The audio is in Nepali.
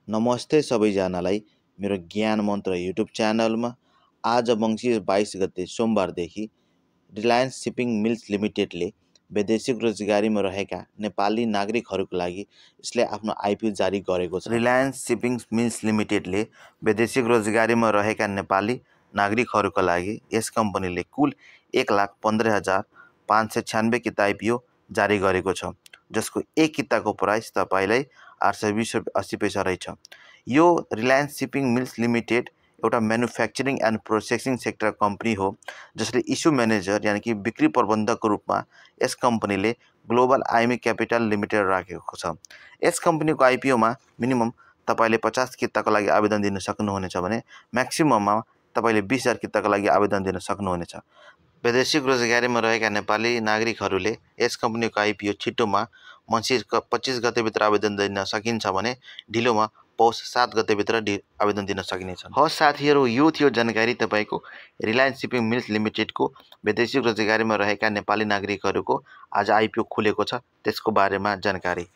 नमस्ते सबैजनालाई मेरो ज्ञान मन्त्र युट्युब च्यानलमा आज मङ्सिर 22 गते सोमबारदेखि रिलायन्स सिपिङ मिल्स लिमिटेडले वैदेशिक रोजगारीमा रहेका नेपाली नागरिकहरूको लागि यसले आफ्नो आइपिओ जारी गरेको छ। रिलायन्स सिपिङ मिल्स लिमिटेडले वैदेशिक रोजगारीमा रहेका नेपाली नागरिकहरूका लागि यस कम्पनीले कुल 1,15,596 किता आइपिओ जारी गरेको छ, जसको एक किताको प्राइस तपाईलाई 820.80 पैसा रहेछ। यो रिलायन्स सिपिङ मिल्स लिमिटेड एउटा manufacturing and processing sector company हो, जसले इस्यु म्यानेजर यानि कि बिक्री प्रबन्धकको रूपमा यस कम्पनीले ग्लोबल आइमी क्यापिटल लिमिटेड राखेको छ। यस कम्पनीको आइपिओमा मिनिमम तपाईले 50 किताको लागि आवेदन दिन सक्नुहुनेछ भने म्याक्सिमममा तपाईले 20,000 किताको लागि आवेदन दिन सक्नुहुनेछ। वैदेशिक रोजगारीमा रहेका नेपाली नागरिकहरूले यस कम्पनीको आइपिओ छिटोमा मङ्सिर 25 गतेभित्र आवेदन दिन सकिन्छ भने ढिलोमा पौष 7 गतेभित्र आवेदन दिन सकिनेछ। हस् साथीहरू, यो थियो जानकारी तपाईको रिलायन्स सिपिङ मिल्स लिमिटेडको वैदेशिक रोजगारीमा रहेका नेपाली नागरिकहरूको आज आइपिओ खुलेको छ त्यसको बारेमा जानकारी।